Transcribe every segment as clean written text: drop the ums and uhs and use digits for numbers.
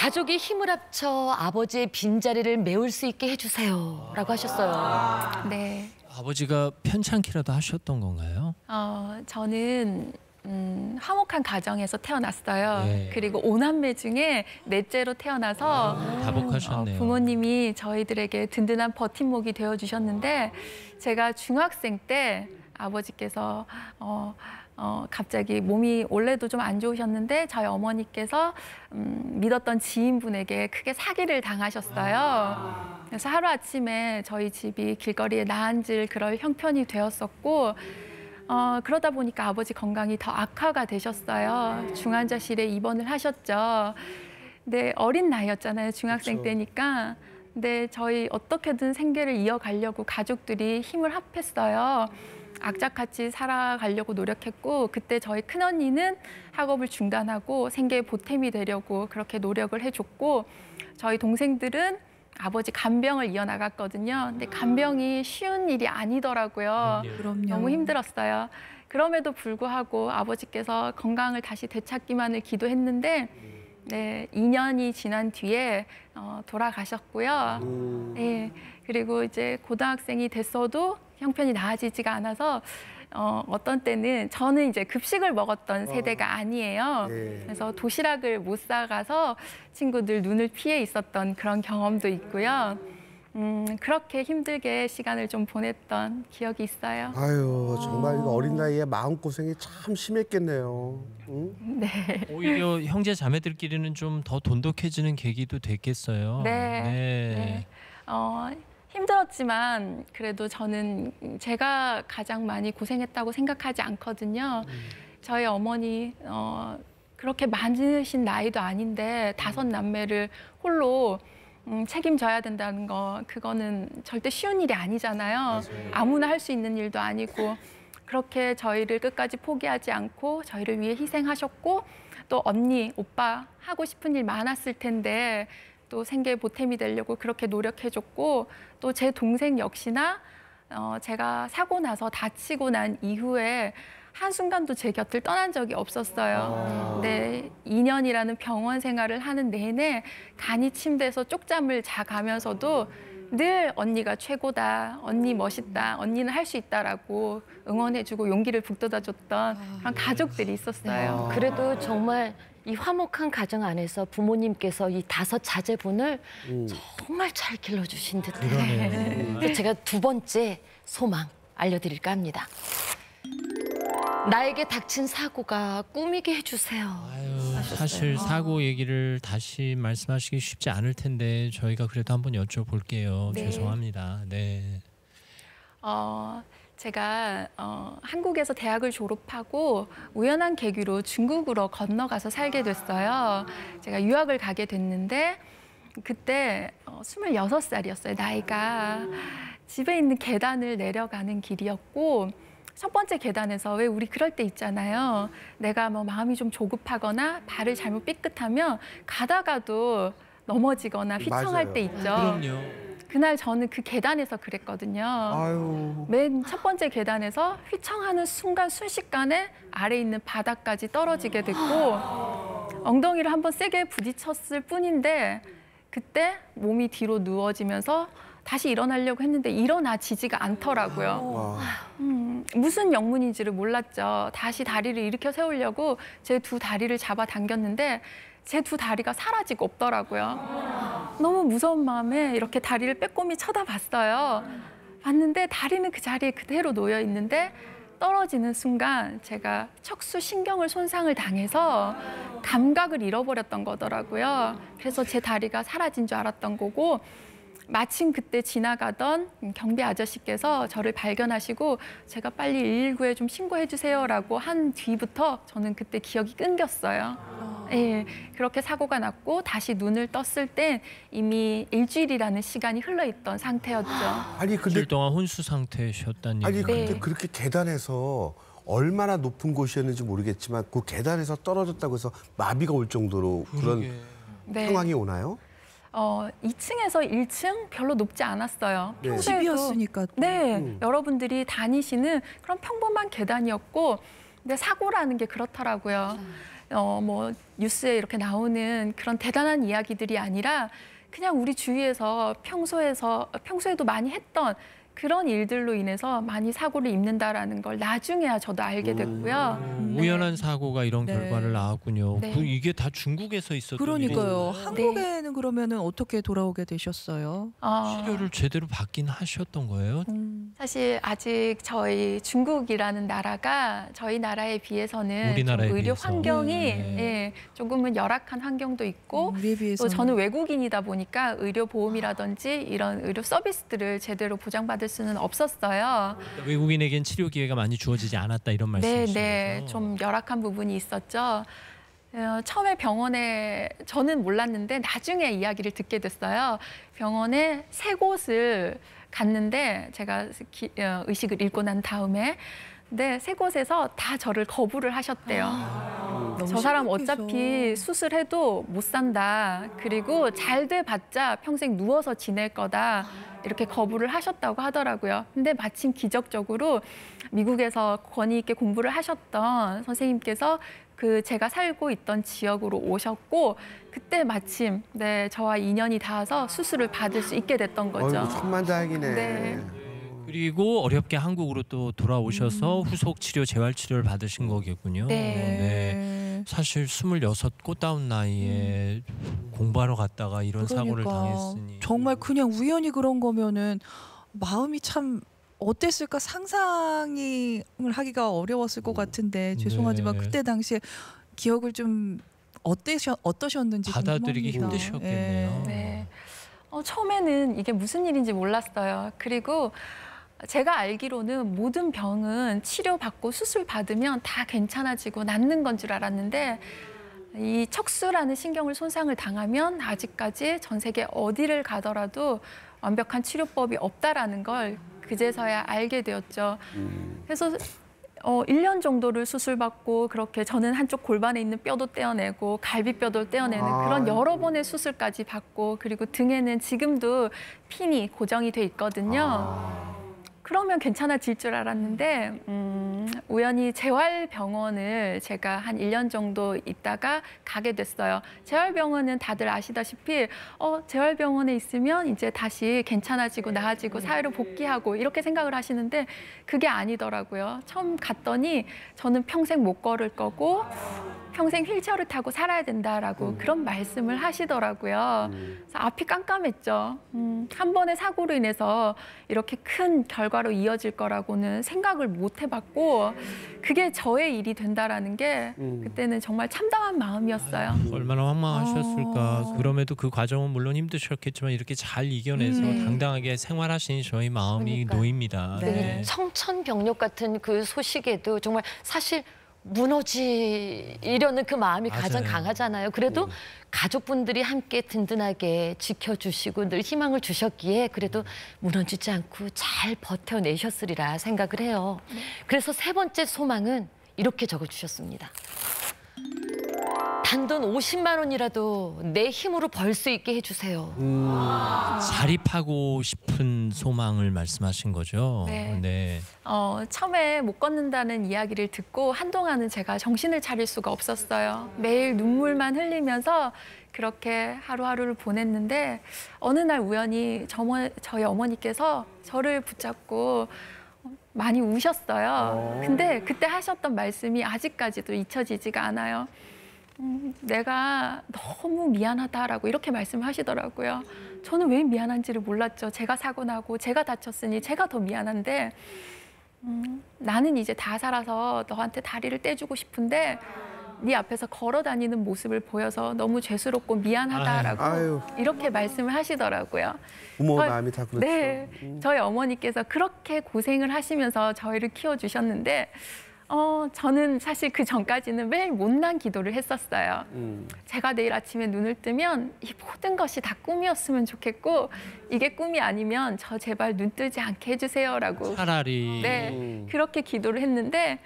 가족이 힘을 합쳐 아버지의 빈자리를 메울 수 있게 해주세요 라고 하셨어요. 네. 아버지가 편찮기라도 하셨던 건가요? 저는 화목한 가정에서 태어났어요. 네. 그리고 5남매 중에 넷째로 태어나서 다복하셨네요. 부모님이 저희들에게 든든한 버팀목이 되어주셨는데 제가 중학생 때 아버지께서 갑자기 몸이 원래도 좀 안 좋으셨는데 저희 어머니께서 믿었던 지인분에게 크게 사기를 당하셨어요. 그래서 하루아침에 저희 집이 길거리에 나앉을 그럴 형편이 되었었고 그러다 보니까 아버지 건강이 더 악화가 되셨어요. 중환자실에 입원을 하셨죠. 근데 어린 나이였잖아요. 중학생 그렇죠. 때니까. 근데 저희 어떻게든 생계를 이어가려고 가족들이 힘을 합했어요. 악착같이 살아가려고 노력했고 그때 저희 큰언니는 학업을 중단하고 생계에 보탬이 되려고 그렇게 노력을 해줬고 저희 동생들은 아버지 간병을 이어나갔거든요. 근데 간병이 쉬운 일이 아니더라고요. 그럼요. 너무 힘들었어요. 그럼에도 불구하고 아버지께서 건강을 다시 되찾기만을 기도했는데 네, 2년이 지난 뒤에 돌아가셨고요. 네, 그리고 이제 고등학생이 됐어도 형편이 나아지지가 않아서 어떤 때는 저는 이제 급식을 먹었던 세대가 아니에요. 네. 그래서 도시락을 못 싸가서 친구들 눈을 피해 있었던 그런 경험도 있고요. 그렇게 힘들게 시간을 좀 보냈던 기억이 있어요. 아유, 정말 이거 어린 나이에 마음고생이 참 심했겠네요. 응? 네. 오히려 형제 자매들끼리는 좀 더 돈독해지는 계기도 됐겠어요. 네. 힘들었지만 그래도 저는 제가 가장 많이 고생했다고 생각하지 않거든요. 저희 어머니 그렇게 많으신 나이도 아닌데 5남매를 홀로 책임져야 된다는 거 그거는 절대 쉬운 일이 아니잖아요. 맞아요. 아무나 할 수 있는 일도 아니고 그렇게 저희를 끝까지 포기하지 않고 저희를 위해 희생하셨고 또 언니, 오빠 하고 싶은 일 많았을 텐데 또 생계에 보탬이 되려고 그렇게 노력해줬고 또 제 동생 역시나 제가 사고 나서 다치고 난 이후에 한순간도 제 곁을 떠난 적이 없었어요. 네, 2년이라는 병원 생활을 하는 내내 간이 침대에서 쪽잠을 자가면서도 늘 언니가 최고다, 언니 멋있다, 언니는 할 수 있다라고 응원해주고 용기를 북돋아줬던 그런 가족들이 있었어요. 그래도 정말 이 화목한 가정 안에서 부모님께서 이 5 자제분을 정말 잘 길러주신 듯해요. 그래서 제가 2번째 소망 알려드릴까 합니다. 나에게 닥친 사고가 꿈이게 해주세요. 사실 사고 얘기를 다시 말씀하시기 쉽지 않을 텐데 저희가 그래도 한번 여쭤볼게요. 네. 죄송합니다. 네. 제가 한국에서 대학을 졸업하고 우연한 계기로 중국으로 건너가서 살게 됐어요. 제가 유학을 가게 됐는데 그때 26살이었어요, 나이가. 집에 있는 계단을 내려가는 길이었고 첫 번째 계단에서 왜 우리 그럴 때 있잖아요. 내가 뭐 마음이 좀 조급하거나 발을 잘못 삐끗하면 가다가도 넘어지거나 휘청할 때 있죠. 그럼요. 그날 저는 그 계단에서 그랬거든요. 아유. 맨 첫 번째 계단에서 휘청하는 순간 순식간에 아래 있는 바닥까지 떨어지게 됐고 엉덩이를 한번 세게 부딪혔을 뿐인데 그때 몸이 뒤로 누워지면서 다시 일어나려고 했는데 일어나지지가 않더라고요. 무슨 영문인지를 몰랐죠. 다시 다리를 일으켜 세우려고 제 2 다리를 잡아 당겼는데 제 2 다리가 사라지고 없더라고요. 너무 무서운 마음에 이렇게 다리를 빼꼼히 쳐다봤어요. 봤는데 다리는 그 자리에 그대로 놓여 있는데 떨어지는 순간 제가 척수 신경을 손상을 당해서 감각을 잃어버렸던 거더라고요. 그래서 제 다리가 사라진 줄 알았던 거고 마침 그때 지나가던 경비 아저씨께서 저를 발견하시고 제가 빨리 119에 좀 신고해 주세요라고 한 뒤부터 저는 그때 기억이 끊겼어요. 예, 그렇게 사고가 났고 다시 눈을 떴을 땐 이미 일주일이라는 시간이 흘러있던 상태였죠. 아니 근데 일주일 동안 혼수 상태셨다는 아니 얘기가. 근데 네. 그렇게 계단에서 얼마나 높은 곳이었는지 모르겠지만 그 계단에서 떨어졌다고 해서 마비가 올 정도로 그런 네. 상황이 오나요? 2층에서 1층 별로 높지 않았어요. 네. 평소에도 집이었으니까. 네, 여러분들이 다니시는 그런 평범한 계단이었고 근데 사고라는 게 그렇더라고요. 뭐 뉴스에 이렇게 나오는 그런 대단한 이야기들이 아니라 그냥 우리 주위에서 평소에도 많이 했던 그런 일들로 인해서 많이 사고를 입는다라는 걸 나중에야 저도 알게 됐고요. 우연한 사고가 이런 네. 결과를 낳았군요. 네. 이게 다 중국에서 있었던 그러니까요. 일이죠. 한국에는 그러면은 어떻게 돌아오게 되셨어요? 치료를 제대로 받긴 하셨던 거예요? 사실 아직 저희 중국이라는 나라가 저희 나라에 비해서는 우리나라에 좀 의료 비해서. 환경이 네. 예, 조금은 열악한 환경도 있고 우리에 또 비해서 저는 외국인이다 보니까 의료 보험이라든지 이런 의료 서비스들을 제대로 보장받을 수는 없었어요. 외국인에겐 치료 기회가 많이 주어지지 않았다 이런 말씀이시죠? 네, 좀 열악한 부분이 있었죠. 처음에 병원에 저는 몰랐는데 나중에 이야기를 듣게 됐어요. 병원에 3곳을 갔는데 제가 의식을 잃고 난 다음에 근데 3곳에서 다 저를 거부를 하셨대요. 저 사람 어차피 수술해도 못 산다. 그리고 잘 돼봤자 평생 누워서 지낼 거다. 이렇게 거부를 하셨다고 하더라고요. 근데 마침 기적적으로 미국에서 권위 있게 공부를 하셨던 선생님께서 제가 살고 있던 지역으로 오셨고 그때 마침 저와 인연이 닿아서 수술을 받을 수 있게 됐던 거죠. 어이구, 천만다행이네. 네. 그리고 어렵게 한국으로 또 돌아오셔서 후속 치료, 재활 치료를 받으신 거겠군요. 네. 사실 26 꽃다운 나이에 공부하러 갔다가 이런 사고를 그러니까 당했으니 정말 그냥 우연히 그런 거면은 마음이 참 어땠을까 상상을 하기가 어려웠을 것 같은데 죄송하지만 네. 그때 당시에 기억을 좀 어떠셨는지 받아들이기 궁금합니다. 힘드셨겠네요. 네. 처음에는 이게 무슨 일인지 몰랐어요. 그리고 제가 알기로는 모든 병은 치료받고 수술 받으면 다 괜찮아지고 낫는 건 줄 알았는데 이 척수라는 신경을 손상을 당하면 아직까지 전 세계 어디를 가더라도 완벽한 치료법이 없다라는 걸 그제서야 알게 되었죠. 그래서 1년 정도를 수술받고 그렇게 저는 한쪽 골반에 있는 뼈도 떼어내고 갈비뼈도 떼어내는 그런 여러 번의 수술까지 받고 그리고 등에는 지금도 핀이 고정이 돼 있거든요. 그러면 괜찮아질 줄 알았는데 우연히 재활병원을 제가 한 1년 정도 있다가 가게 됐어요. 재활병원은 다들 아시다시피 재활병원에 있으면 이제 다시 괜찮아지고 나아지고 사회로 복귀하고 이렇게 생각을 하시는데 그게 아니더라고요. 처음 갔더니 저는 평생 못 걸을 거고 평생 휠체어를 타고 살아야 된다라고 그런 말씀을 하시더라고요. 그래서 앞이 깜깜했죠. 한 번의 사고로 인해서 이렇게 큰 결과로 이어질 거라고는 생각을 못 해봤고 그게 저의 일이 된다라는 게 그때는 정말 참담한 마음이었어요. 얼마나 황망하셨을까. 그럼에도 그 과정은 물론 힘드셨겠지만 이렇게 잘 이겨내서 당당하게 생활하시니 저희 마음이 그러니까요. 놓입니다. 네. 청천벽력 같은 그 소식에도 정말 사실 무너지려는 그 마음이 가장 맞아요. 강하잖아요. 그래도 가족분들이 함께 든든하게 지켜주시고 늘 희망을 주셨기에 그래도 무너지지 않고 잘 버텨내셨으리라 생각을 해요. 그래서 3번째 소망은 이렇게 적어주셨습니다. 단돈 50만 원이라도 내 힘으로 벌 수 있게 해주세요. 자립하고 싶은 소망을 말씀하신 거죠? 네. 처음에 못 걷는다는 이야기를 듣고 한동안은 제가 정신을 차릴 수가 없었어요. 매일 눈물만 흘리면서 그렇게 하루하루를 보냈는데 어느 날 우연히 저희 어머니께서 저를 붙잡고 많이 우셨어요. 근데 그때 하셨던 말씀이 아직까지도 잊혀지지가 않아요. 내가 너무 미안하다라고 이렇게 말씀을 하시더라고요. 저는 왜 미안한지를 몰랐죠. 제가 사고 나고 제가 다쳤으니 제가 더 미안한데 나는 이제 다 살아서 너한테 다리를 떼주고 싶은데 네 앞에서 걸어 다니는 모습을 보여서 너무 죄스럽고 미안하다라고 아유. 이렇게 말씀을 하시더라고요. 부모 마음이 다 그렇죠. 네, 저희 어머니께서 그렇게 고생을 하시면서 저희를 키워주셨는데 저는 사실 그 전까지는 매일 못난 기도를 했었어요. 제가 내일 아침에 눈을 뜨면 이 모든 것이 다 꿈이었으면 좋겠고 이게 꿈이 아니면 저 제발 눈 뜨지 않게 해주세요라고 차라리 네, 그렇게 기도를 했는데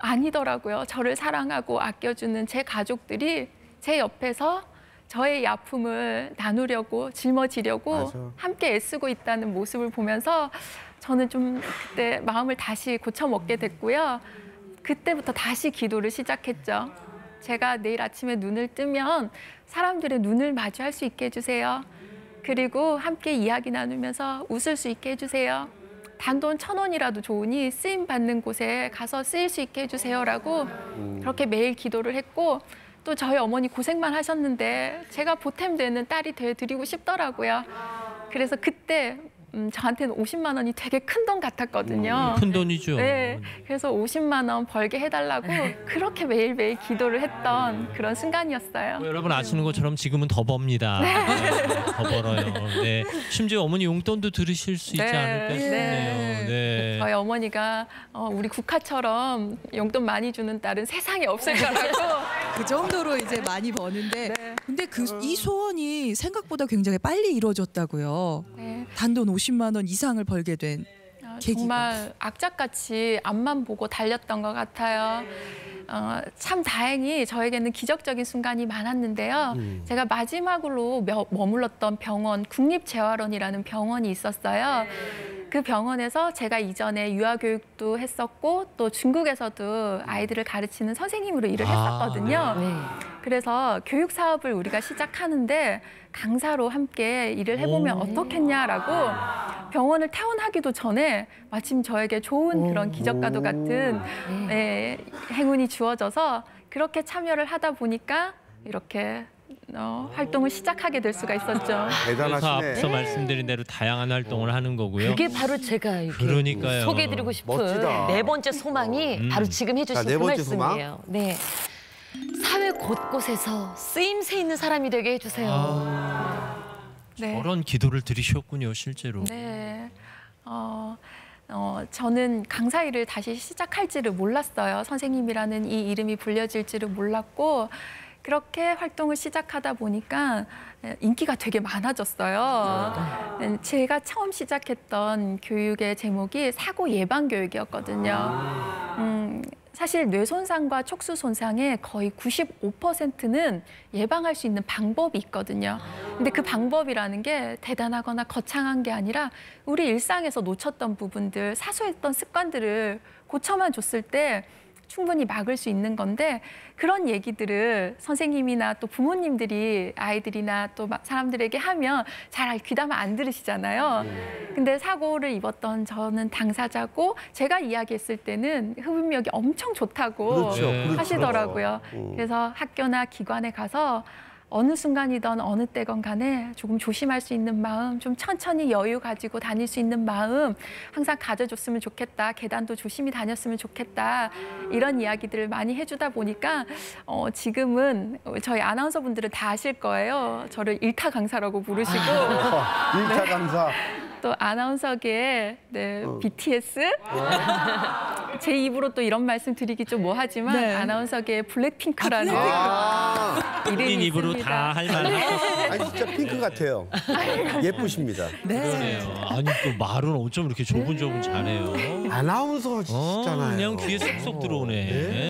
아니더라고요. 저를 사랑하고 아껴주는 제 가족들이 제 옆에서 저의 이 아픔을 나누려고 짊어지려고 맞아. 함께 애쓰고 있다는 모습을 보면서 저는 좀 그때 마음을 다시 고쳐먹게 됐고요. 그때부터 다시 기도를 시작했죠. 제가 내일 아침에 눈을 뜨면 사람들의 눈을 마주할 수 있게 해주세요. 그리고 함께 이야기 나누면서 웃을 수 있게 해주세요. 단돈 1,000원이라도 좋으니 쓰임 받는 곳에 가서 쓰일 수 있게 해주세요라고 그렇게 매일 기도를 했고, 또 저희 어머니 고생만 하셨는데 제가 보탬되는 딸이 되어드리고 싶더라고요. 그래서 그때 저한테는 50만 원이 되게 큰 돈 같았거든요. 큰 돈이죠. 네, 그래서 50만 원 벌게 해달라고 그렇게 매일매일 기도를 했던 그런 순간이었어요. 여러분 아시는 것처럼 지금은 더 법니다. 더 벌어요. 네. 심지어 어머니 용돈도 들으실 수 있지 않을까 싶네요. 네. 저희 어머니가 우리 국화처럼 용돈 많이 주는 딸은 세상에 없을 거라고. 그 정도로 이제 많이 버는데 네. 근데 이 소원이 생각보다 굉장히 빨리 이루어졌다고요. 네. 단돈 50만 원 이상을 벌게 된 계기가. 정말 악착같이 앞만 보고 달렸던 것 같아요. 참 다행히 저에게는 기적적인 순간이 많았는데요. 제가 마지막으로 머물렀던 병원, 국립재활원이라는 병원이 있었어요. 그 병원에서 제가 이전에 유아교육도 했었고 또 중국에서도 아이들을 가르치는 선생님으로 일을 했었거든요. 네. 그래서 교육 사업을 우리가 시작하는데 강사로 함께 일을 해보면 어떻겠냐라고 병원을 퇴원하기도 전에 마침 저에게 좋은 그런 기적과도 같은 행운이 주어져서 그렇게 참여를 하다 보니까 이렇게 활동을 시작하게 될 수가 있었죠. 그래서 대단하시네. 앞서 말씀드린 대로 다양한 활동을 하는 거고요. 그게 바로 제가 이렇게 그러니까요. 소개해드리고 싶은 멋지다. 네 번째 소망이 바로 지금 해주신 자, 네 그 번째 소망. 말씀이에요. 네. 사회 곳곳에서 쓰임새 있는 사람이 되게 해주세요. 네. 그런 기도를 드리셨군요, 실제로. 네. 저는 강사 일을 다시 시작할지를 몰랐어요. 선생님이라는 이 이름이 불려질지를 몰랐고 그렇게 활동을 시작하다 보니까 인기가 되게 많아졌어요. 제가 처음 시작했던 교육의 제목이 사고 예방 교육이었거든요. 사실 뇌 손상과 촉수 손상의 거의 95%는 예방할 수 있는 방법이 있거든요. 근데 그 방법이라는 게 대단하거나 거창한 게 아니라 우리 일상에서 놓쳤던 부분들, 사소했던 습관들을 고쳐만 줬을 때 충분히 막을 수 있는 건데 그런 얘기들을 선생님이나 또 부모님들이 아이들이나 또 사람들에게 하면 잘 귀담아 안 들으시잖아요. 근데 사고를 입었던 저는 당사자고 제가 이야기했을 때는 흡입력이 엄청 좋다고 그렇죠. 그렇죠. 하시더라고요. 그래서 학교나 기관에 가서 어느 순간이든 어느 때건 간에 조금 조심할 수 있는 마음, 좀 천천히 여유 가지고 다닐 수 있는 마음 항상 가져줬으면 좋겠다. 계단도 조심히 다녔으면 좋겠다. 이런 이야기들을 많이 해주다 보니까 지금은 저희 아나운서분들은 다 아실 거예요. 저를 일타 강사라고 부르시고 일타 강사. 또 아나운서계의 BTS 제 입으로 또 이런 말씀 드리기 좀 뭐하지만 네. 아나운서계의 블랙핑크라는 이름이 본인 입으로 있습니다. 다 할 만한. 아니 진짜 핑크 같아요. 예쁘십니다. 그러네요. 아니 또 말은 어쩜 이렇게 조분조분 잘해요. 아나운서시잖아요. 그냥 귀에 쏙쏙 들어오네. 네.